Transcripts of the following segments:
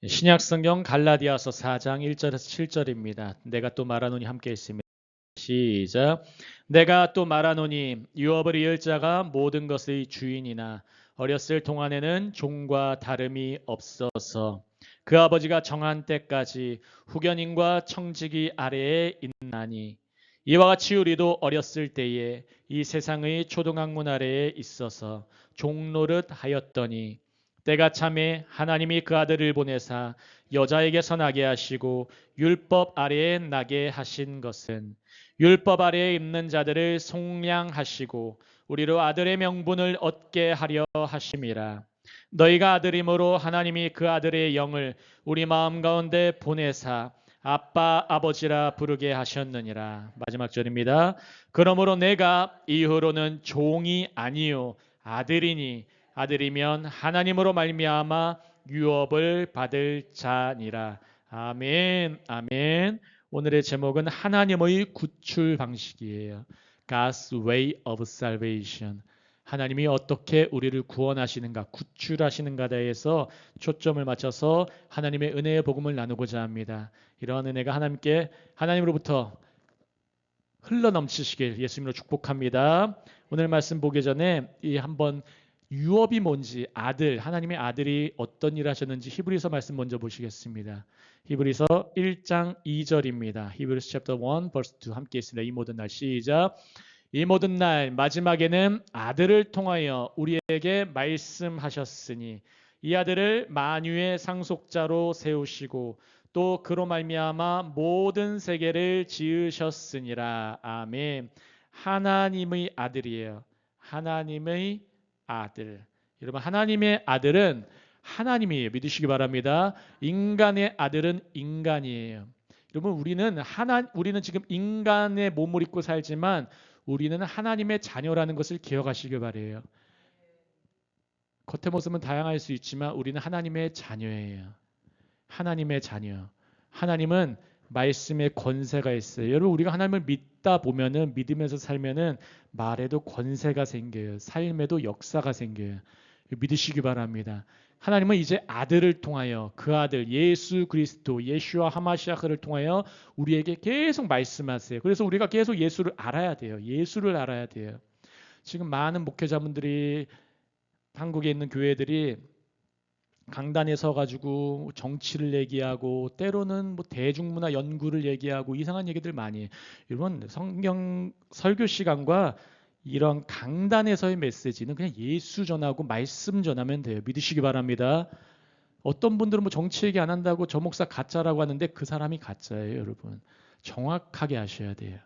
신약성경 갈라디아서 4장 1절에서 7절입니다. 내가 또 말하노니 함께 있습니다. 시작. 내가 또 말하노니 유업을 이을 자가 모든 것의 주인이나 어렸을 동안에는 종과 다름이 없어서 그 아버지가 정한 때까지 후견인과 청지기 아래에 있나니 이와 같이 우리도 어렸을 때에 이 세상의 초등학문 아래에 있어서 종노릇 하였더니 때가 참에 하나님이 그 아들을 보내사 여자에게서 나게 하시고 율법 아래에 나게 하신 것은 율법 아래에 있는 자들을 속량하시고 우리로 아들의 명분을 얻게 하려 하심이라. 너희가 아들이므로 하나님이 그 아들의 영을 우리 마음 가운데 보내사 아빠 아버지라 부르게 하셨느니라. 마지막 절입니다. 그러므로 내가 이후로는 종이 아니요 아들이니 아들이면 하나님으로 말미암아 유업을 받을 자니라. 아멘. 아멘. 오늘의 제목은 하나님의 구출 방식이에요. God's way of salvation. 하나님이 어떻게 우리를 구원하시는가, 구출하시는가에 대해서 초점을 맞춰서 하나님의 은혜의 복음을 나누고자 합니다. 이러한 은혜가 하나님으로부터 흘러넘치시길 예수님으로 축복합니다. 오늘 말씀 보기 전에 한번 유업이 뭔지, 하나님의 아들이 어떤 일을 하셨는지 히브리서 말씀 먼저 보시겠습니다. 히브리서 1장 2절입니다. 히브리서 chapter 1 verse 2 함께 있습니다. 이 모든 날 시작. 이 모든 날 마지막에는 아들을 통하여 우리에게 말씀하셨으니 이 아들을 만유의 상속자로 세우시고 또 그로 말미암아 모든 세계를 지으셨으니라. 아멘. 하나님의 아들이에요. 하나님의 아들. 여러분, 하나님의 아들은 하나님이에요. 믿으시기 바랍니다. 인간의 아들은 인간이에요. 여러분, 우리는 지금 인간의 몸을 입고 살지만 우리는 하나님의 자녀라는 것을 기억하시길 바라요. 겉의 모습은 다양할 수 있지만 우리는 하나님의 자녀예요. 하나님의 자녀. 하나님은 말씀에 권세가 있어요. 여러분, 우리가 하나님을 믿다 보면은, 믿으면서 살면은 말에도 권세가 생겨요. 삶에도 역사가 생겨요. 믿으시기 바랍니다. 하나님은 이제 아들을 통하여, 그 아들 예수 그리스도, 예슈아 하마시아흐를 통하여 우리에게 계속 말씀하세요. 그래서 우리가 계속 예수를 알아야 돼요. 예수를 알아야 돼요. 지금 많은 목회자분들이, 한국에 있는 교회들이 강단에 서가지고 정치를 얘기하고 때로는 뭐 대중문화 연구를 얘기하고 이상한 얘기들 많이 해요. 여러분, 성경 설교 시간과 이런 강단에서의 메시지는 그냥 예수 전하고 말씀 전하면 돼요. 믿으시기 바랍니다. 어떤 분들은 뭐 정치 얘기 안 한다고 저 목사 가짜라고 하는데 그 사람이 가짜예요. 여러분, 정확하게 아셔야 돼요.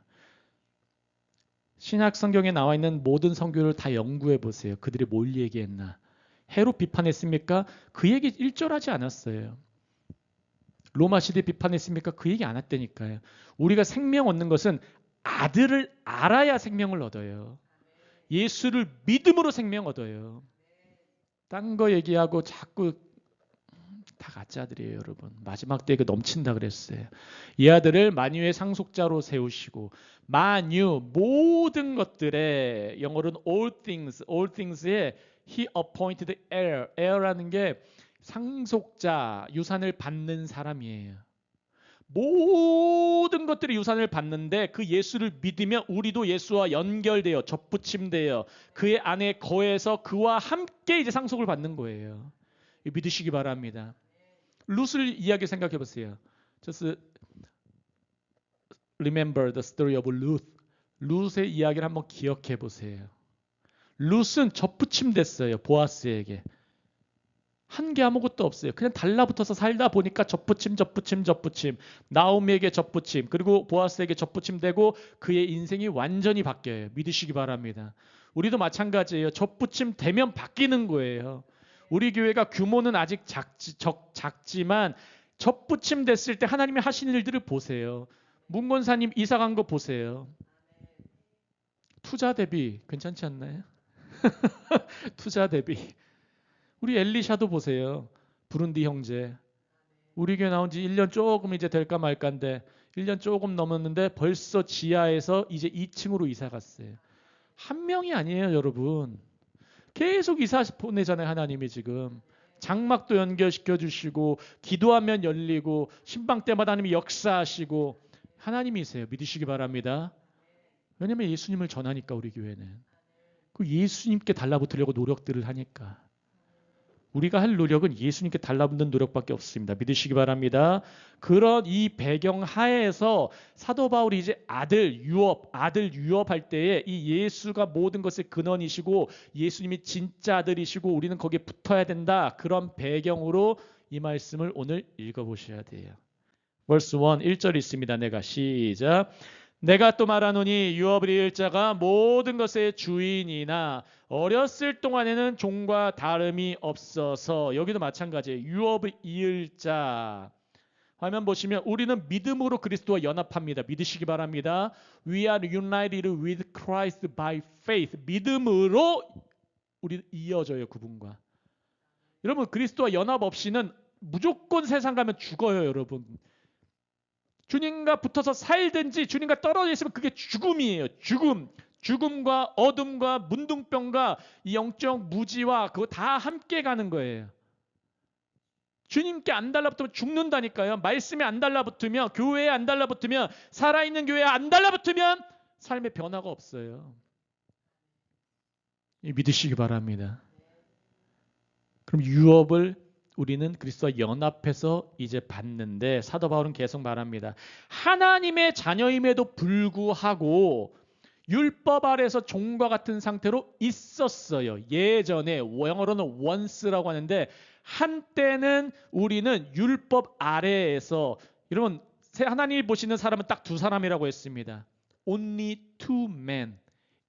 신약 성경에 나와 있는 모든 성교를 다 연구해 보세요. 그들이 뭘 얘기했나. 해로 비판했습니까? 그 얘기 일절하지 않았어요. 로마 시대 비판했습니까? 그 얘기 안 했다니까요. 우리가 생명 얻는 것은 아들을 알아야 생명을 얻어요. 예수를 믿음으로 생명 얻어요. 딴 거 얘기하고 자꾸 다 가짜들이에요, 여러분. 마지막 때에 넘친다 그랬어요. 이 아들을 만유의 상속자로 세우시고, 만유 모든 것들에, 영어로는 all things에 he appointed heir라는 게 상속자, 유산을 받는 사람이에요. 모든 것들이 유산을 받는데 그 예수를 믿으면 우리도 예수와 연결되어 접붙임되어 그의 안에 거해서 그와 함께 이제 상속을 받는 거예요. 믿으시기 바랍니다. 룻을 이야기 생각해 보세요. Just remember the story of Ruth. 룻의 이야기를 한번 기억해 보세요. 룻은 접붙임 됐어요. 보아스에게. 한 게 아무것도 없어요. 그냥 달라붙어서 살다 보니까 접붙임. 나오미에게 접붙임. 그리고 보아스에게 접붙임 되고 그의 인생이 완전히 바뀌어요. 믿으시기 바랍니다. 우리도 마찬가지예요. 접붙임 되면 바뀌는 거예요. 우리 교회가 규모는 아직 작지만 접붙임 됐을 때 하나님이 하신 일들을 보세요. 문권사님 이사 간 거 보세요. 투자 대비 괜찮지 않나요? 투자 대비. 우리 엘리샤도 보세요. 부룬디 형제. 우리 교회 나온 지 1년 조금 이제 될까 말까인데 1년 조금 넘었는데 벌써 지하에서 이제 2층으로 이사 갔어요. 한 명이 아니에요, 여러분. 계속 이사 보내잖아요, 하나님이 지금. 장막도 연결시켜 주시고 기도하면 열리고 신방 때마다 하나님이 역사하시고 하나님이세요. 믿으시기 바랍니다. 왜냐하면 예수님을 전하니까 우리 교회는. 그 예수님께 달라붙으려고 노력들을 하니까. 우리가 할 노력은 예수님께 달라붙는 노력밖에 없습니다. 믿으시기 바랍니다. 그런 이 배경 하에서 사도 바울이 이제 아들 유업할 때에 이 예수가 모든 것의 근원이시고 예수님이 진짜 아들이시고 우리는 거기에 붙어야 된다. 그런 배경으로 이 말씀을 오늘 읽어보셔야 돼요. verse 1, 1절 있습니다. 시작. 내가 또 말하노니 유업을 이을 자가 모든 것의 주인이나 어렸을 동안에는 종과 다름이 없어서 여기도 마찬가지예요. 유업을 이을 자. 화면 보시면 우리는 믿음으로 그리스도와 연합합니다. 믿으시기 바랍니다. We are united with Christ by faith. 믿음으로 우리 이어져요. 그분과. 여러분 그리스도와 연합 없이는 무조건 세상 가면 죽어요. 여러분. 주님과 붙어서 살든지 주님과 떨어져 있으면 그게 죽음이에요. 죽음과 어둠과 문둥병과 이 영적 무지와 그거 다 함께 가는 거예요. 주님께 안 달라붙으면 죽는다니까요. 말씀에 안 달라붙으면 교회에 안 달라붙으면 살아있는 교회에 안 달라붙으면 삶의 변화가 없어요. 믿으시기 바랍니다. 그럼 유업을 우리는 그리스도와 연합해서 이제 받는데 사도 바울은 계속 말합니다. 하나님의 자녀임에도 불구하고 율법 아래에서 종과 같은 상태로 있었어요. 예전에 영어로는 once라고 하는데 한때는 우리는 율법 아래에서 여러분 하나님이 보시는 사람은 딱 두 사람이라고 했습니다. Only two men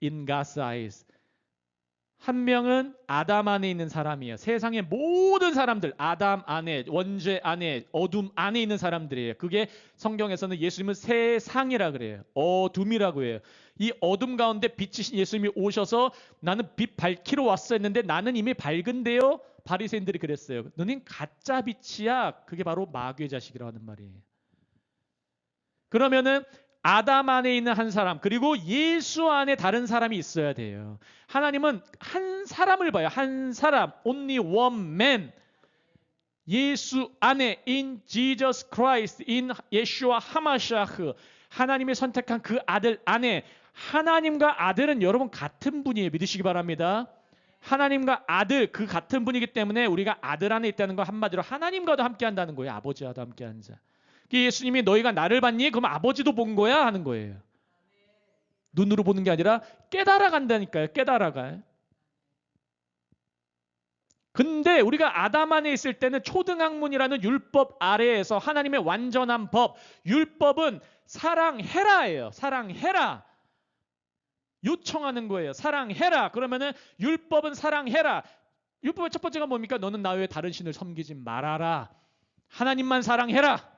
in God's eyes. 한 명은 아담 안에 있는 사람이에요. 세상의 모든 사람들, 아담 안에, 원죄 안에, 어둠 안에 있는 사람들이에요. 그게 성경에서는 예수님은 세상이라 그래요. 어둠이라고 해요. 이 어둠 가운데 빛이신 예수님이 오셔서 나는 빛 밝히러 왔어 했는데 나는 이미 밝은데요. 바리새인들이 그랬어요. 너는 가짜 빛이야. 그게 바로 마귀의 자식이라고 하는 말이에요. 그러면은 아담 안에 있는 한 사람 그리고 예수 안에 다른 사람이 있어야 돼요. 하나님은 한 사람을 봐요. 한 사람, only one man. 예수 안에 in Jesus Christ, in 예수와 하마샤흐. 하나님이 선택한 그 아들 안에 하나님과 아들은 여러분 같은 분이에요. 믿으시기 바랍니다. 하나님과 아들 그 같은 분이기 때문에 우리가 아들 안에 있다는 거 한마디로 하나님과도 함께 한다는 거예요. 아버지와도 함께 하는 자. 예수님이 너희가 나를 봤니? 그럼 아버지도 본 거야 하는 거예요. 눈으로 보는 게 아니라 깨달아 간다니까요. 깨달아가요. 근데 우리가 아담 안에 있을 때는 초등학문이라는 율법 아래에서 하나님의 완전한 법, 율법은 사랑해라예요. 사랑해라. 요청하는 거예요. 사랑해라. 그러면은 율법은 사랑해라. 율법의 첫 번째가 뭡니까? 너는 나 외에 다른 신을 섬기지 말아라. 하나님만 사랑해라.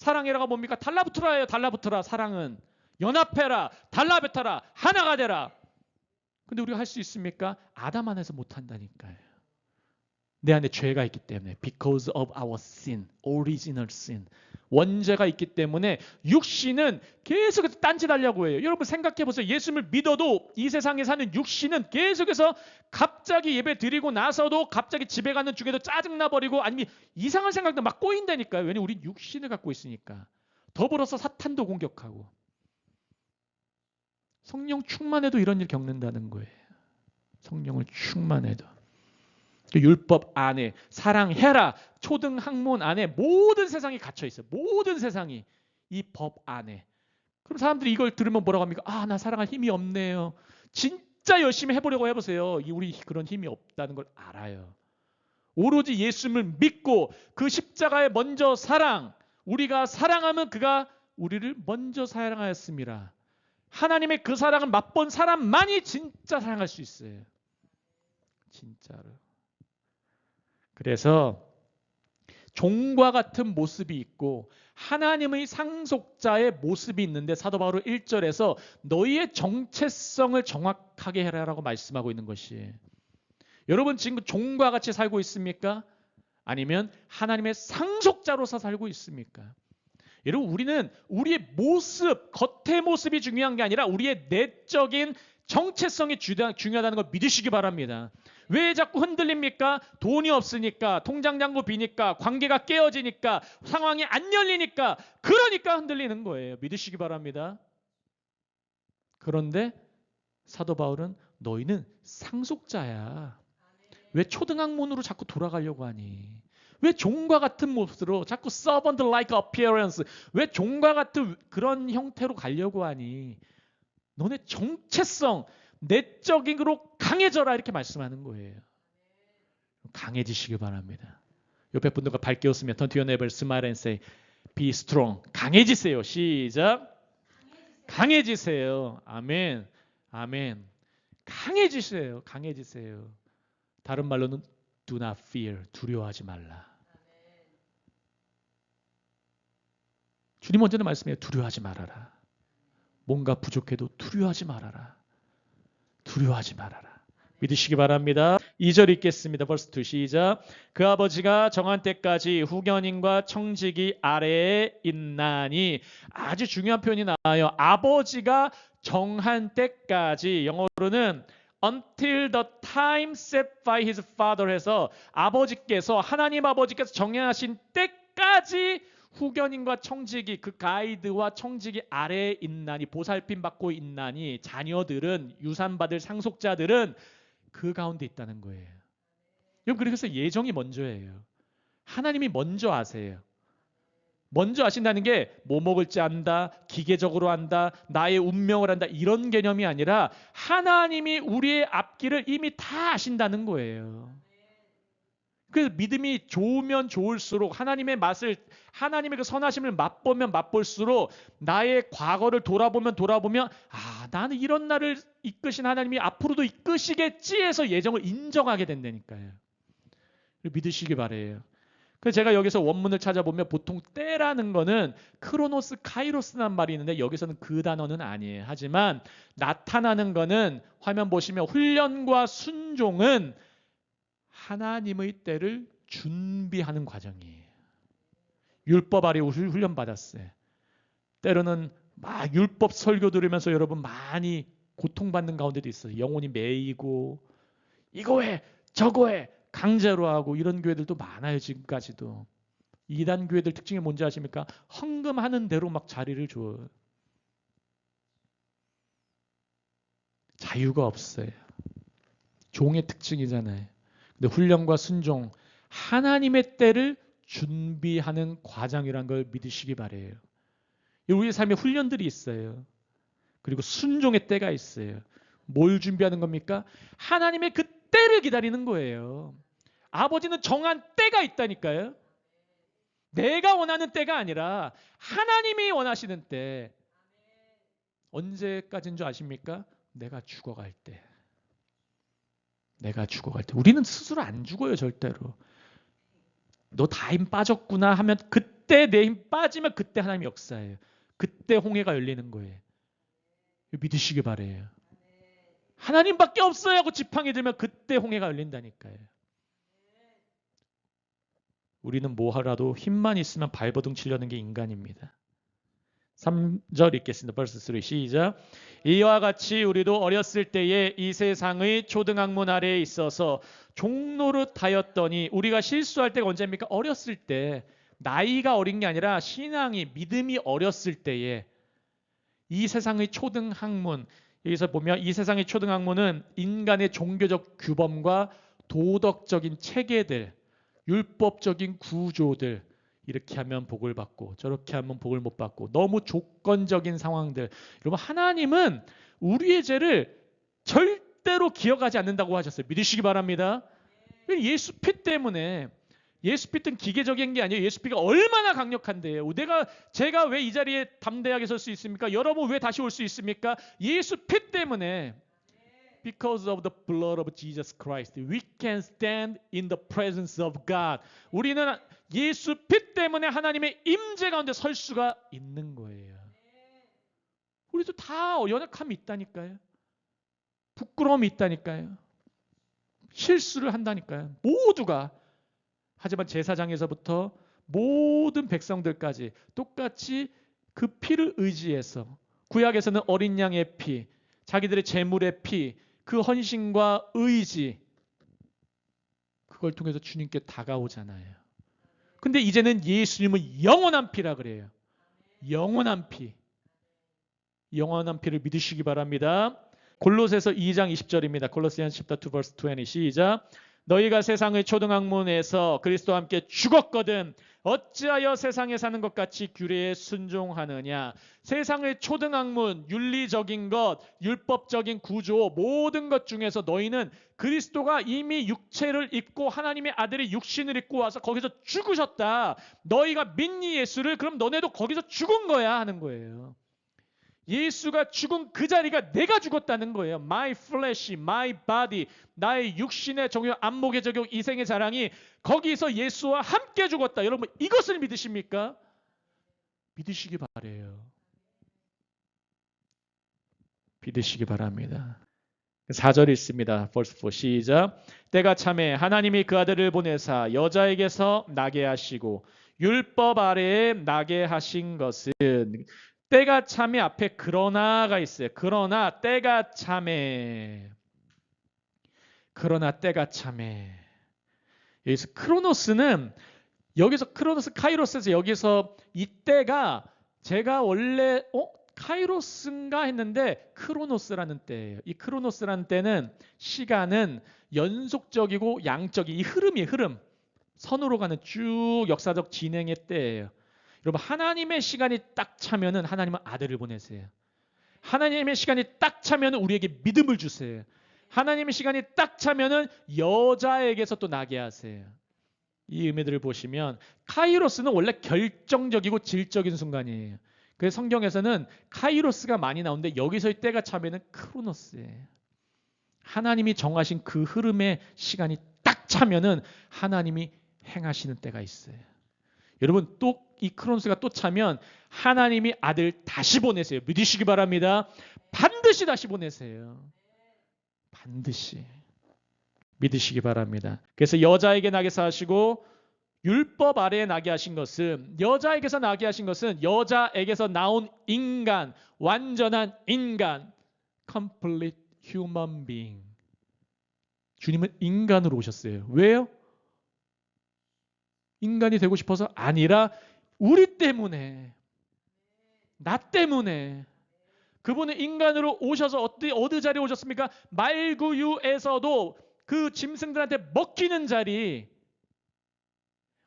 사랑해라가 뭡니까? 달라붙으라예요. 달라붙어라. 사랑은 연합해라. 달라붙어라. 하나가 되라. 근데 우리가 할 수 있습니까? 아담 안에서 못한다니까요. 내 안에 죄가 있기 때문에 because of our sin, original sin. 원죄가 있기 때문에 육신은 계속해서 딴짓하려고 해요. 여러분 생각해 보세요. 예수님을 믿어도 이 세상에 사는 육신은 계속해서 갑자기 예배 드리고 나서도 갑자기 집에 가는 중에도 짜증나버리고 아니면 이상한 생각도 막 꼬인다니까요. 왜냐하면 우린 육신을 갖고 있으니까. 더불어서 사탄도 공격하고. 성령 충만해도 이런 일 겪는다는 거예요. 성령을 충만해도. 율법 안에 사랑해라. 초등학문 안에 모든 세상이 갇혀 있어요. 모든 세상이 이 법 안에. 그럼 사람들이 이걸 들으면 뭐라고 합니까? 아, 나 사랑할 힘이 없네요. 진짜 열심히 해보려고 해보세요. 우리 그런 힘이 없다는 걸 알아요. 오로지 예수님을 믿고 그 십자가의 먼저 사랑. 우리가 사랑하면 그가 우리를 먼저 사랑하였습니다. 하나님의 그 사랑을 맛본 사람만이 진짜 사랑할 수 있어요. 진짜로. 그래서 종과 같은 모습이 있고 하나님의 상속자의 모습이 있는데 사도 바울 1절에서 너희의 정체성을 정확하게 해라라고 말씀하고 있는 것이에요. 여러분 지금 종과 같이 살고 있습니까? 아니면 하나님의 상속자로서 살고 있습니까? 여러분 우리는 우리의 모습, 겉의 모습이 중요한 게 아니라 우리의 내적인 정체성이 중요하다는 걸 믿으시기 바랍니다. 왜 자꾸 흔들립니까? 돈이 없으니까, 통장 잔고 비니까, 관계가 깨어지니까, 상황이 안 열리니까, 그러니까 흔들리는 거예요. 믿으시기 바랍니다. 그런데 사도 바울은 너희는 상속자야. 왜 초등학문으로 자꾸 돌아가려고 하니? 왜 종과 같은 모습으로 자꾸 servant like appearance, 왜 종과 같은 그런 형태로 가려고 하니? 너네 정체성, 내적으로 강해져라 이렇게 말씀하는 거예요. 강해지시기 바랍니다. 옆에 분들과 밝게 웃으며 turn to your neighbor, smile and say be strong. 강해지세요. 시작. 강해지세요. 아멘. 아멘. 강해지세요. 강해지세요. 다른 말로는 do not fear. 두려워하지 말라. 주님 언제나 말씀해요. 두려워하지 말아라. 뭔가 부족해도 두려워하지 말아라. 두려워하지 말아라. 믿으시기 바랍니다. 2절 읽겠습니다. verse 2 시작. 그 아버지가 정한 때까지 후견인과 청지기 아래에 있나니. 아주 중요한 표현이 나와요. 아버지가 정한 때까지, 영어로는 until the time set by his father 해서 아버지께서, 하나님 아버지께서 정하신 때까지 후견인과 청지기, 그 가이드와 청지기 아래에 있나니, 보살핌 받고 있나니, 자녀들은, 유산받을 상속자들은 그 가운데 있다는 거예요. 여러분, 그래서 예정이 먼저예요. 하나님이 먼저 아세요. 먼저 아신다는 게 뭐 먹을지 안다, 기계적으로 안다, 나의 운명을 안다, 이런 개념이 아니라 하나님이 우리의 앞길을 이미 다 아신다는 거예요. 그래서 믿음이 좋으면 좋을수록, 하나님의 맛을, 하나님의 그 선하심을 맛보면 맛볼수록, 나의 과거를 돌아보면 아, 나는 이런 날을 이끄신 하나님이 앞으로도 이끄시겠지 해서 예정을 인정하게 된다니까요. 믿으시기 바래요. 그래서 제가 여기서 원문을 찾아보면 보통 때라는 거는 크로노스, 카이로스란 말이 있는데 여기서는 그 단어는 아니에요. 하지만 나타나는 거는, 화면 보시면 훈련과 순종은 하나님의 때를 준비하는 과정이에요. 율법 아래 훈련 받았어요. 때로는 막 율법 설교 들으면서 여러분 많이 고통받는 가운데도 있어요. 영혼이 매이고 이거 해 저거 해 강제로 하고, 이런 교회들도 많아요. 지금까지도. 이단 교회들 특징이 뭔지 아십니까? 헌금하는 대로 막 자리를 줘요. 자유가 없어요. 종의 특징이잖아요. 근데 훈련과 순종, 하나님의 때를 준비하는 과정이라는 걸 믿으시기 바래요. 우리의 삶에 훈련들이 있어요. 그리고 순종의 때가 있어요. 뭘 준비하는 겁니까? 하나님의 그 때를 기다리는 거예요. 아버지는 정한 때가 있다니까요. 내가 원하는 때가 아니라 하나님이 원하시는 때. 언제까지인 줄 아십니까? 내가 죽어갈 때. 내가 죽어갈 때. 우리는 스스로 안 죽어요, 절대로. 너 다 힘 빠졌구나 하면, 그때 내 힘 빠지면 그때 하나님의 역사예요. 그때 홍해가 열리는 거예요. 믿으시기 바래요. 하나님밖에 없어요 하고 지팡이 들면 그때 홍해가 열린다니까요. 우리는 뭐 하라도 힘만 있으면 발버둥 치려는 게 인간입니다. 3절 읽겠습니다. verse 3 시작. 이와 같이 우리도 어렸을 때에 이 세상의 초등학문 아래에 있어서 종노릇하였더니, 우리가 실수할 때가 언제입니까? 어렸을 때. 나이가 어린 게 아니라 신앙이, 믿음이 어렸을 때에 이 세상의 초등학문, 여기서 보면 이 세상의 초등학문은 인간의 종교적 규범과 도덕적인 체계들, 율법적인 구조들, 이렇게 하면 복을 받고 저렇게 하면 복을 못 받고, 너무 조건적인 상황들. 여러분, 하나님은 우리의 죄를 절대로 기억하지 않는다고 하셨어요. 믿으시기 바랍니다. 예수 피 때문에, 예수 피는 기계적인 게 아니에요. 예수 피가 얼마나 강력한데요. 제가 왜 이 자리에 담대하게 설 수 있습니까? 여러분 왜 다시 올 수 있습니까? 예수 피 때문에. Because of the blood of Jesus Christ, we can stand in the presence of God. 우리는 예수 피 때문에 하나님의 임재 가운데 설 수가 있는 거예요. 우리도 다 연약함이 있다니까요. 부끄러움이 있다니까요. 실수를 한다니까요. 모두가. 하지만 제사장에서부터 모든 백성들까지 똑같이 그 피를 의지해서, 구약에서는 어린 양의 피, 자기들의 재물의 피, 그 헌신과 의지, 그걸 통해서 주님께 다가오잖아요. 근데 이제는 예수님은 영원한 피라 그래요. 영원한 피. 영원한 피를 믿으시기 바랍니다. 골로새서 2장 20절입니다. Colossians chapter 2 verse 20 시작. 너희가 세상의 초등학문에서 그리스도와 함께 죽었거든 어찌하여 세상에 사는 것 같이 규례에 순종하느냐. 세상의 초등학문, 윤리적인 것, 율법적인 구조 모든 것 중에서 너희는 그리스도가 이미 육체를 입고 하나님의 아들이 육신을 입고 와서 거기서 죽으셨다. 너희가 믿니 예수를? 그럼 너네도 거기서 죽은 거야 하는 거예요. 예수가 죽은 그 자리가 내가 죽었다는 거예요. My flesh, my body, 나의 육신의 정욕, 안목의 정욕, 이생의 자랑이 거기서 예수와 함께 죽었다. 여러분 이것을 믿으십니까? 믿으시기 바래요. 믿으시기 바랍니다. 4절 있습니다. verse 4 시작. 때가 참에 하나님이 그 아들을 보내사 여자에게서 나게 하시고 율법 아래에 나게 하신 것은 때가 참에 앞에 그러나가 있어요. 그러나 때가 참에. 그러나 때가 참에. 여기서 크로노스는 여기서 크로노스 카이로스에서 여기서 이 때가 제가 원래 카이로스인가 했는데 크로노스라는 때예요. 이 크로노스라는 때는 시간은 연속적이고 양적인 이 흐름이에요. 흐름. 선으로 가는 쭉 역사적 진행의 때예요. 여러분 하나님의 시간이 딱 차면은 하나님은 아들을 보내세요. 하나님의 시간이 딱 차면은 우리에게 믿음을 주세요. 하나님의 시간이 딱 차면은 여자에게서 또 나게 하세요. 이 의미들을 보시면 카이로스는 원래 결정적이고 질적인 순간이에요. 그래서 성경에서는 카이로스가 많이 나오는데 여기서의 때가 차면은 크로노스예요. 하나님이 정하신 그 흐름의 시간이 딱 차면은 하나님이 행하시는 때가 있어요. 여러분 또 이 크로노스가 또 차면 하나님이 아들 다시 보내세요. 믿으시기 바랍니다. 반드시 다시 보내세요. 반드시 믿으시기 바랍니다. 그래서 여자에게 나게 하시고 율법 아래에 나게 하신 것은 여자에게서 나게 하신 것은 여자에게서 나온 인간, 완전한 인간, complete human being. 주님은 인간으로 오셨어요. 왜요? 인간이 되고 싶어서 아니라 우리 때문에, 나 때문에. 그분은 인간으로 오셔서 어디 자리에 오셨습니까? 말구유에서도 그 짐승들한테 먹히는 자리.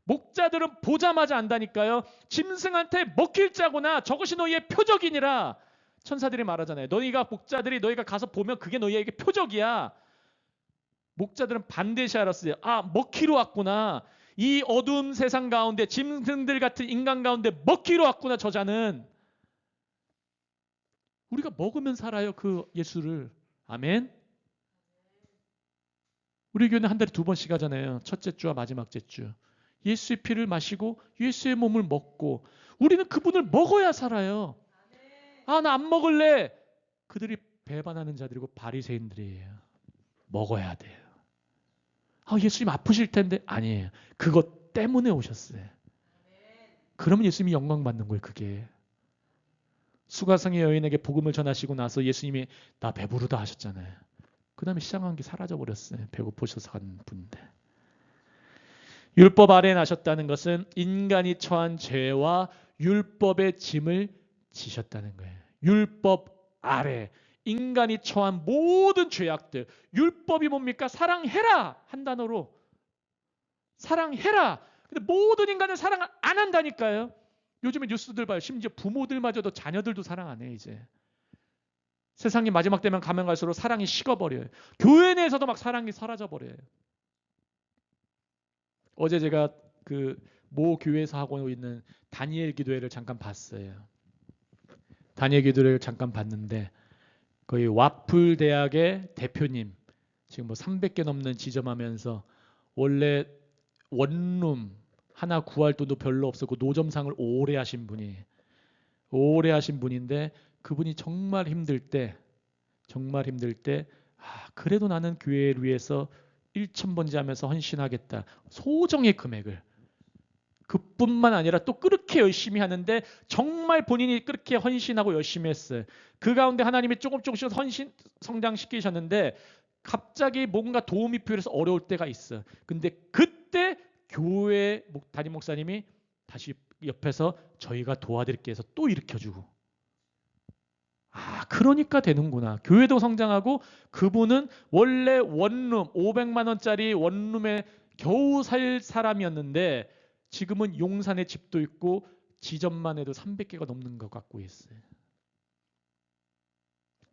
목자들은 보자마자 안다니까요. 짐승한테 먹힐 자구나. 저것이 너희의 표적이니라. 천사들이 말하잖아요. 너희가 목자들이 너희가 가서 보면 그게 너희에게 표적이야. 목자들은 반드시 알았어요. 아, 먹히러 왔구나. 이 어두운 세상 가운데 짐승들 같은 인간 가운데 먹히러 왔구나. 저자는. 우리가 먹으면 살아요. 그 예수를. 아멘. 우리 교회는 한 달에 2번씩 하잖아요. 첫째 주와 마지막 주. 예수의 피를 마시고 예수의 몸을 먹고 우리는 그분을 먹어야 살아요. 아, 나 안 먹을래. 그들이 배반하는 자들이고 바리새인들이에요. 먹어야 돼요. 아, 예수님 아프실 텐데. 아니에요. 그것 때문에 오셨어요. 그러면 예수님이 영광 받는 거예요. 그게. 수가성의 여인에게 복음을 전하시고 나서 예수님이 나 배부르다 하셨잖아요. 그 다음에 시장한 게 사라져버렸어요. 배고프셔서 간 분인데. 율법 아래에 나셨다는 것은 인간이 처한 죄와 율법의 짐을 지셨다는 거예요. 율법 아래. 인간이 처한 모든 죄악들. 율법이 뭡니까? 사랑해라. 한 단어로. 사랑해라. 근데 모든 인간은 사랑 안 한다니까요. 요즘에 뉴스들 봐요. 심지어 부모들마저도 자녀들도 사랑 안 해 이제. 세상이 마지막 되면 가면 갈수록 사랑이 식어버려요. 교회 내에서도 막 사랑이 사라져버려요. 어제 제가 그 모 교회에서 하고 있는 다니엘 기도회를 잠깐 봤어요. 다니엘 기도회를 잠깐 봤는데 거의 와플 대학의 대표님, 지금 뭐 300개 넘는 지점하면서 원래 원룸 하나 구할 돈도 별로 없었고 노점상을 오래 하신 분인데 그분이 정말 힘들 때 그래도 나는 교회를 위해서 1,000번째 하면서 헌신하겠다. 소정의 금액을. 그뿐만 아니라 또 그렇게 열심히 하는데 정말 본인이 그렇게 헌신하고 열심히 했어요. 그 가운데 하나님이 조금씩 헌신 성장시키셨는데 갑자기 뭔가 도움이 필요해서 어려울 때가 있어. 근데 그때 교회 담임 목사님이 다시 옆에서 저희가 도와드릴게 해서 또 일으켜주고. 그러니까 되는구나. 교회도 성장하고 그분은 원래 원룸 500만 원짜리 원룸에 겨우 살 사람이었는데 지금은 용산에 집도 있고 지점만 해도 300개가 넘는 것 갖고 있어요.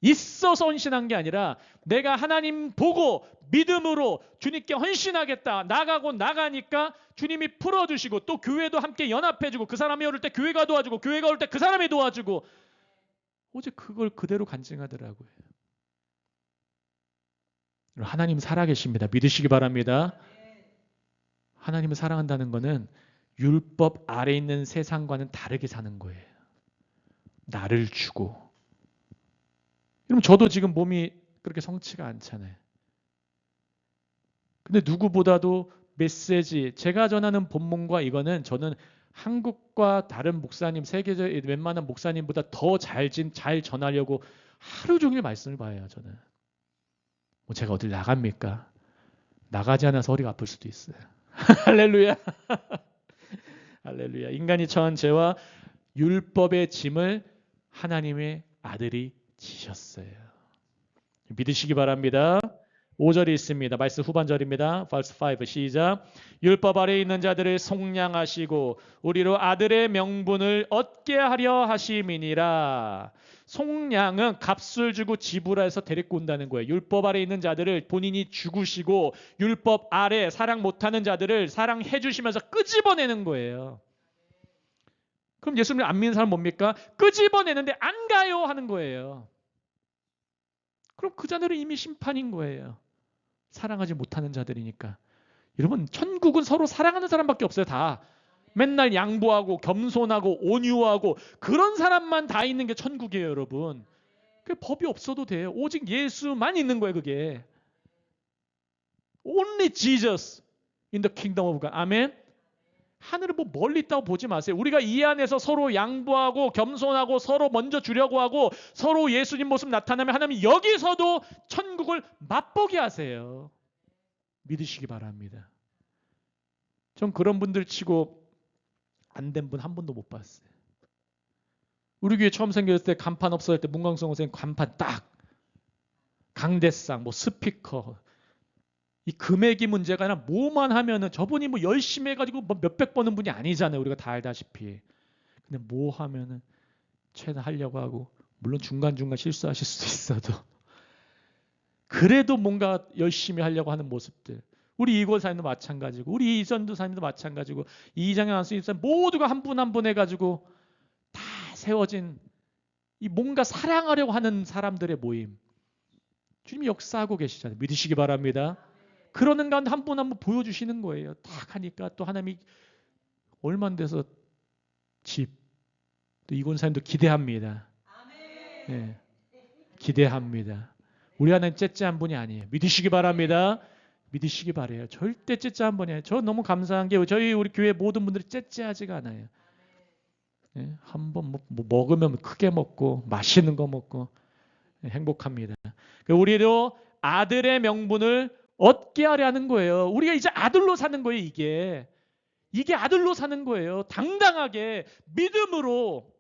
있어서 헌신한 게 아니라 내가 하나님 보고 믿음으로 주님께 헌신하겠다. 나가니까 주님이 풀어주시고 또 교회도 함께 연합해주고 그 사람이 어릴 때 교회가 도와주고 교회가 올 때 그 사람이 도와주고 오직 그걸 그대로 간증하더라고요. 하나님 살아계십니다. 믿으시기 바랍니다. 하나님을 사랑한다는 것은 율법 아래 있는 세상과는 다르게 사는 거예요. 나를 주고. 그럼 저도 지금 몸이 그렇게 성치가 않잖아요. 근데 누구보다도 메시지, 제가 전하는 본문과 이거는 저는 한국과 다른 목사님, 세계적 웬만한 목사님보다 더 잘 전하려고 하루 종일 말씀을 봐요. 저는. 뭐 제가 어딜 나갑니까? 나가지 않아서 허리가 아플 수도 있어요. 할렐루야. 할렐루야. 인간이 처한 죄와 율법의 짐을 하나님의 아들이 지셨어요. 믿으시기 바랍니다. 5절이 있습니다. 말씀 후반절입니다. verse 5 시작. 율법 아래에 있는 자들을 속량하시고 우리로 아들의 명분을 얻게 하려 하심이니라. 속량은 값을 주고 지불해서 데리고 온다는 거예요. 율법 아래에 있는 자들을 본인이 죽으시고 율법 아래 사랑 못하는 자들을 사랑해 주시면서 끄집어내는 거예요. 그럼 예수님을 안 믿는 사람 뭡니까? 끄집어내는데 안 가요 하는 거예요. 그럼 그 자들은 이미 심판인 거예요. 사랑하지 못하는 자들이니까. 여러분 천국은 서로 사랑하는 사람밖에 없어요. 다. 맨날 양보하고 겸손하고 온유하고 그런 사람만 다 있는 게 천국이에요. 여러분. 그 법이 없어도 돼요. 오직 예수만 있는 거예요. 그게. Only Jesus in the kingdom of God. 아멘. 하늘을 뭐 멀리 있다고 보지 마세요. 우리가 이 안에서 서로 양보하고 겸손하고 서로 먼저 주려고 하고 서로 예수님 모습 나타나면 하나님 여기서도 천국을 맛보게 하세요. 믿으시기 바랍니다. 전 그런 분들 치고 안 된 분 한 번도 못 봤어요. 우리 교회 처음 생겼을 때 간판 없어질 때 문광성 선생님 간판 딱 강대상 뭐 스피커 이 금액이 문제가 아니라 뭐만 하면은 저분이 뭐 열심히 해가지고 뭐 몇백 버는 분이 아니잖아요. 우리가 다 알다시피. 근데 뭐 하면은 최대한 하려고 하고 물론 중간중간 실수하실 수도 있어도 그래도 뭔가 열심히 하려고 하는 모습들. 우리 이곳 사님도 마찬가지고 우리 이전도 사님도 마찬가지고 이장현 안수님 모두가 한 분 한 분 해가지고 다 세워진 이 뭔가 사랑하려고 하는 사람들의 모임. 주님이 역사하고 계시잖아요. 믿으시기 바랍니다. 그러는 가운데 한 분 한 분 보여주시는 거예요. 딱 하니까 또 하나님이 얼마 안 돼서 집, 또 이곤사님도 기대합니다. 네, 기대합니다. 우리 하나님 째째한 분이 아니에요. 믿으시기 바랍니다. 믿으시기 바래요. 절대 째째한 분이 아니에요. 저 너무 감사한 게 저희 우리 교회 모든 분들이 째째하지가 않아요. 네, 한번 뭐 먹으면 크게 먹고 맛있는 거 먹고 네, 행복합니다. 우리도 아들의 명분을 얻게 하려는 거예요. 우리가 이제 아들로 사는 거예요. 이게 아들로 사는 거예요. 당당하게 믿음으로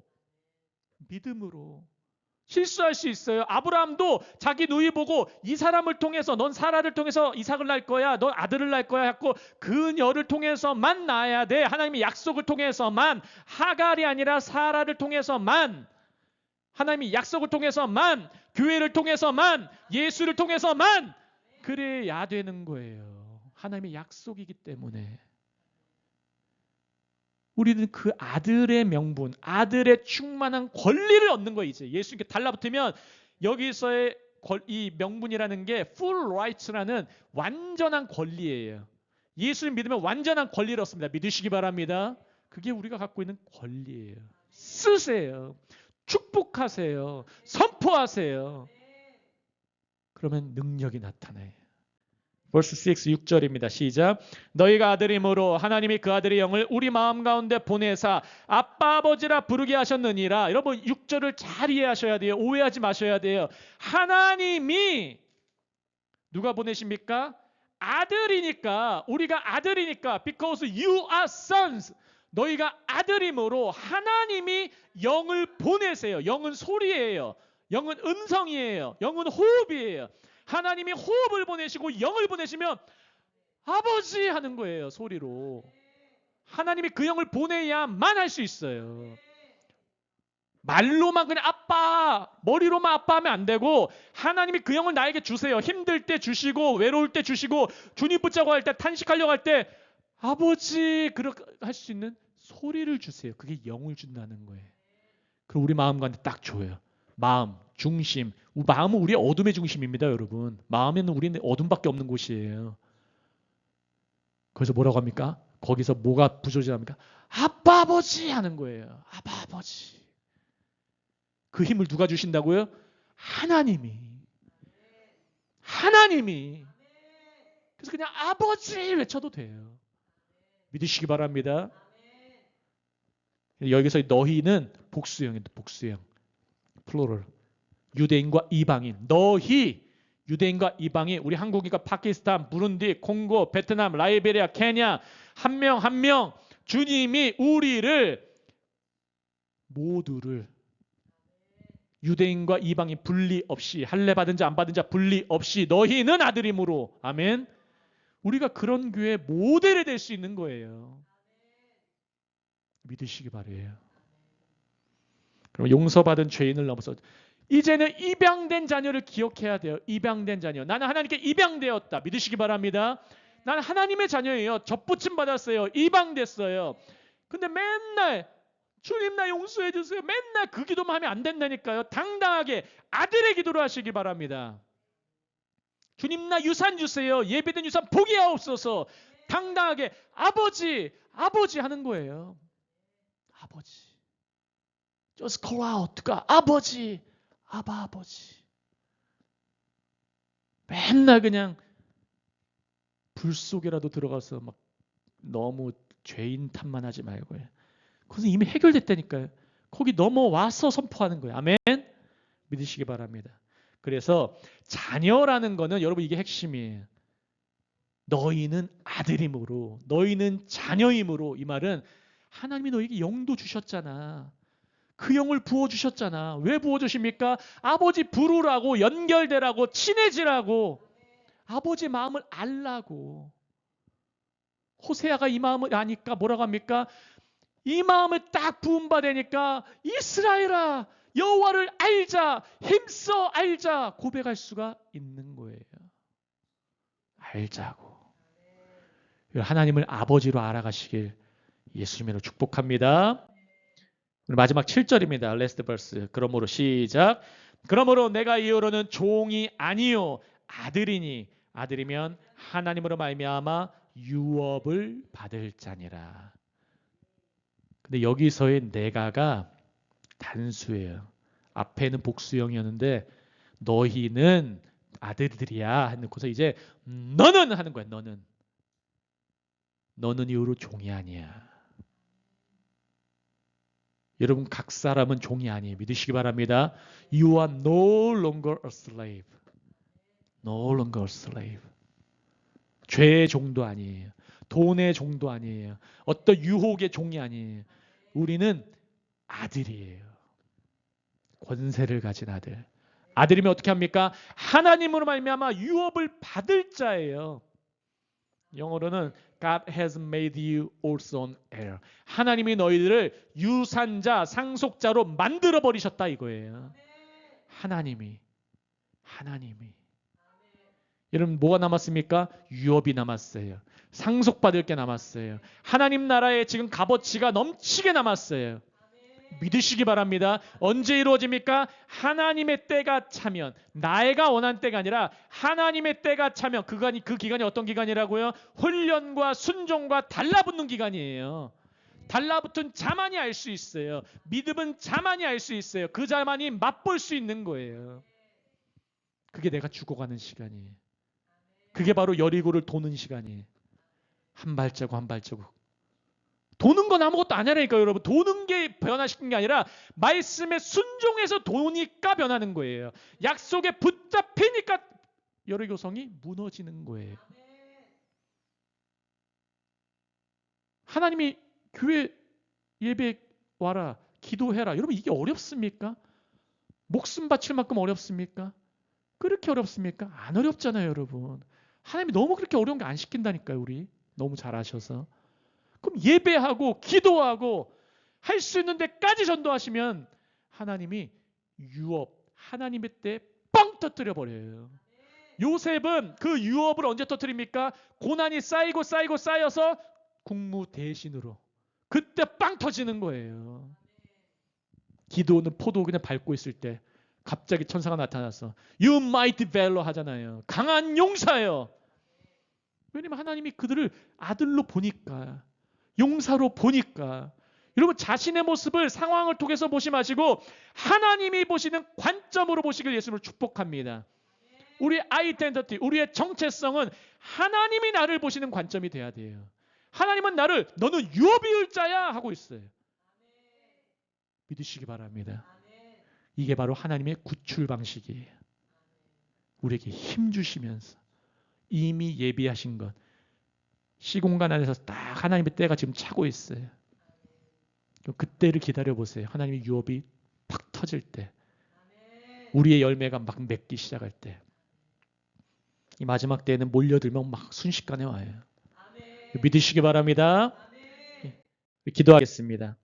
실수할 수 있어요. 아브라함도 자기 누이 보고 이 사람을 통해서 넌 사라를 통해서 이삭을 낳을 거야. 넌 아들을 낳을 거야 했고 그녀를 통해서만 낳아야 돼. 하나님의 약속을 통해서만 하갈이 아니라 사라를 통해서만 하나님의 약속을 통해서만 교회를 통해서만 예수를 통해서만 그래야 되는 거예요. 하나님의 약속이기 때문에. 우리는 그 아들의 명분, 아들의 충만한 권리를 얻는 거예요. 이제 예수님께 달라붙으면 여기서의 이 명분이라는 게 full rights라는 완전한 권리예요. 예수를 믿으면 완전한 권리를 얻습니다. 믿으시기 바랍니다. 그게 우리가 갖고 있는 권리예요. 쓰세요. 축복하세요. 선포하세요. 그러면 능력이 나타나요. verse 6, 6절입니다. 시작. 너희가 아들이므로 하나님이 그 아들의 영을 우리 마음 가운데 보내사 아빠 아버지라 부르게 하셨느니라. 여러분 6절을 잘 이해하셔야 돼요. 오해하지 마셔야 돼요. 하나님이 누가 보내십니까? 아들이니까, 우리가 아들이니까, because you are sons. 너희가 아들임으로 하나님이 영을 보내세요. 영은 소리예요. 영은 음성이에요. 영은 호흡이에요. 하나님이 호흡을 보내시고 영을 보내시면 아버지 하는 거예요. 소리로. 하나님이 그 영을 보내야만 할 수 있어요. 말로만 그냥 아빠, 머리로만 아빠하면 안 되고 하나님이 그 영을 나에게 주세요. 힘들 때 주시고 외로울 때 주시고 주님 붙자고 할 때 탄식하려고 할 때 아버지 그렇게 할 수 있는 소리를 주세요. 그게 영을 준다는 거예요. 그리고 우리 마음 가운데 딱 줘요. 마음, 중심. 마음은 우리의 어둠의 중심입니다, 여러분. 마음에는 우리는 어둠밖에 없는 곳이에요. 그래서 뭐라고 합니까? 거기서 뭐가 부조리합니까? 아빠 아버지 하는 거예요. 아빠 아버지. 그 힘을 누가 주신다고요? 하나님이. 하나님이. 그래서 그냥 아버지 외쳐도 돼요. 믿으시기 바랍니다. 여기서 너희는 복수형이에요. 복수형. 플로럴. 유대인과 이방인. 너희 유대인과 이방인. 우리 한국이니까 파키스탄, 부룬디, 콩고, 베트남, 라이베리아, 케냐 한 명 한 명 주님이 우리를 모두를 유대인과 이방인 분리 없이 할례 받은 자 안 받은 자 분리 없이 너희는 아들임으로 아멘. 우리가 그런 교회 모델이 될 수 있는 거예요. 믿으시기 바래요. 그럼 용서받은 죄인을 넘어서 이제는 입양된 자녀를 기억해야 돼요. 입양된 자녀. 나는 하나님께 입양되었다. 믿으시기 바랍니다. 나는 하나님의 자녀예요. 접붙임 받았어요. 입양됐어요. 근데 맨날 주님 나 용서해 주세요. 맨날 그 기도만 하면 안 된다니까요. 당당하게 아들의 기도를 하시기 바랍니다. 주님 나 유산 주세요. 예비된 유산 포기하옵소서. 당당하게 아버지 아버지 하는 거예요. 아버지. Just call out. 아버지. 아바 아버지. 맨날 그냥 불 속에라도 들어가서 막 너무 죄인 탓만 하지 말고요. 그것은 이미 해결됐다니까요. 거기 넘어와서 선포하는 거예요. 아멘. 믿으시기 바랍니다. 그래서 자녀라는 거는 여러분 이게 핵심이에요. 너희는 아들임으로, 너희는 자녀임으로. 이 말은 하나님이 너에게 영도 주셨잖아. 그 영을 부어주셨잖아. 왜 부어주십니까? 아버지 부르라고, 연결되라고, 친해지라고, 아버지 마음을 알라고. 호세아가 이 마음을 아니까 뭐라고 합니까? 이 마음을 딱 부음받으니까 이스라엘아 여호와를 알자, 힘써 알자 고백할 수가 있는 거예요. 알자고. 하나님을 아버지로 알아가시길 예수님으로 축복합니다. 마지막 7절입니다. Last verse. 그러므로 시작. 그러므로 내가 이후로는 종이 아니요 아들이니 아들이면 하나님으로 말미암아 유업을 받을 자니라. 근데 여기서의 내가가 단수예요. 앞에는 복수형이었는데 너희는 아들들이야 하고서 이제 너는 하는 거야. 너는 이후로 종이 아니야. 여러분 각 사람은 종이 아니에요. 믿으시기 바랍니다. You are no longer a slave. No longer a slave. 죄의 종도 아니에요. 돈의 종도 아니에요. 어떤 유혹의 종이 아니에요. 우리는 아들이에요. 권세를 가진 아들. 아들이면 어떻게 합니까? 하나님으로 말미암아 유업을 받을 자예요. 영어로는 God has made you also an heir. 하나님이 너희들을 유산자, 상속자로 만들어 버리셨다 이거예요. 하나님이. 여러분 뭐가 남았습니까? 유업이 남았어요. 상속받을 게 남았어요. 하나님 나라에 지금 값어치가 넘치게 남았어요. 믿으시기 바랍니다. 언제 이루어집니까? 하나님의 때가 차면, 나이가 원한 때가 아니라 하나님의 때가 차면, 그 기간이 어떤 기간이라고요? 훈련과 순종과 달라붙는 기간이에요. 달라붙은 자만이 알 수 있어요. 믿음은 자만이 알 수 있어요. 그 자만이 맛볼 수 있는 거예요. 그게 내가 죽어가는 시간이에요. 그게 바로 여리고를 도는 시간이에요. 한 발자국 한 발자국. 도는 건 아무것도 아니라니까요, 여러분. 도는 게 변화시킨 게 아니라 말씀에 순종해서 도니까 변하는 거예요. 약속에 붙잡히니까 여리고성이 무너지는 거예요. 하나님이 교회 예배 와라, 기도해라. 여러분 이게 어렵습니까? 목숨 바칠 만큼 어렵습니까? 그렇게 어렵습니까? 안 어렵잖아요, 여러분. 하나님이 너무 그렇게 어려운 게 안 시킨다니까요, 우리. 너무 잘 아셔서. 그럼 예배하고 기도하고 할 수 있는 데까지 전도하시면 하나님이 유업, 하나님의 때 뻥 터뜨려 버려요. 요셉은 그 유업을 언제 터뜨립니까? 고난이 쌓이고 쌓이고 쌓여서 국무 대신으로. 그때 빵 터지는 거예요. 기도는 포도 그냥 밟고 있을 때 갑자기 천사가 나타나서 You mighty valor 하잖아요. 강한 용사예요. 왜냐면 하나님이 그들을 아들로 보니까, 용사로 보니까. 여러분 자신의 모습을 상황을 통해서 보지 마시고 하나님이 보시는 관점으로 보시길 예수님을 축복합니다. 우리의 아이덴티티, 우리의 정체성은 하나님이 나를 보시는 관점이 돼야 돼요. 하나님은 나를 너는 유업이을 자야 하고 있어요. 믿으시기 바랍니다. 이게 바로 하나님의 구출 방식이에요. 우리에게 힘 주시면서 이미 예비하신 것, 시공간 안에서 딱 하나님의 때가 지금 차고 있어요. 그때를 기다려보세요. 하나님의 유업이 팍 터질 때, 우리의 열매가 막 맺기 시작할 때, 이 마지막 때에는 몰려들면 막 순식간에 와요. 믿으시기 바랍니다. 기도하겠습니다.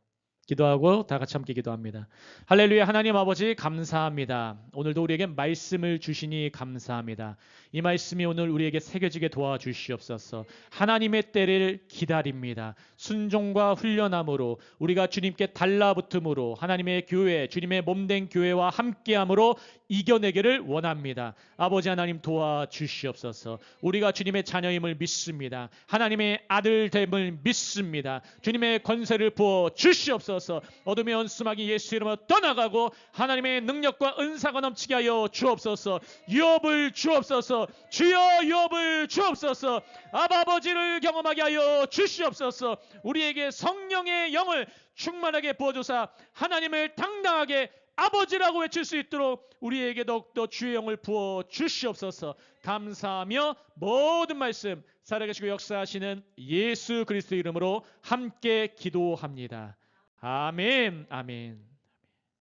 기도하고 다 같이 함께 기도합니다. 할렐루야. 하나님 아버지 감사합니다. 오늘도 우리에게 말씀을 주시니 감사합니다. 이 말씀이 오늘 우리에게 새겨지게 도와주시옵소서. 하나님의 때를 기다립니다. 순종과 훈련함으로 우리가 주님께 달라붙음으로 하나님의 교회, 주님의 몸된 교회와 함께함으로 이겨내기를 원합니다. 아버지 하나님 도와주시옵소서. 우리가 주님의 자녀임을 믿습니다. 하나님의 아들됨을 믿습니다. 주님의 권세를 부어 주시옵소서. 어둠의 원수막이 예수 이름으로 떠나가고 하나님의 능력과 은사가 넘치게 하여 주옵소서. 유업을 주옵소서. 주여 유업을 주옵소서. 아버지를 경험하게 하여 주시옵소서. 우리에게 성령의 영을 충만하게 부어주사 하나님을 당당하게 아버지라고 외칠 수 있도록 우리에게 더욱더 주의 영을 부어 주시옵소서. 감사하며 모든 말씀 살아계시고 역사하시는 예수 그리스도 이름으로 함께 기도합니다. 아멘. 아멘.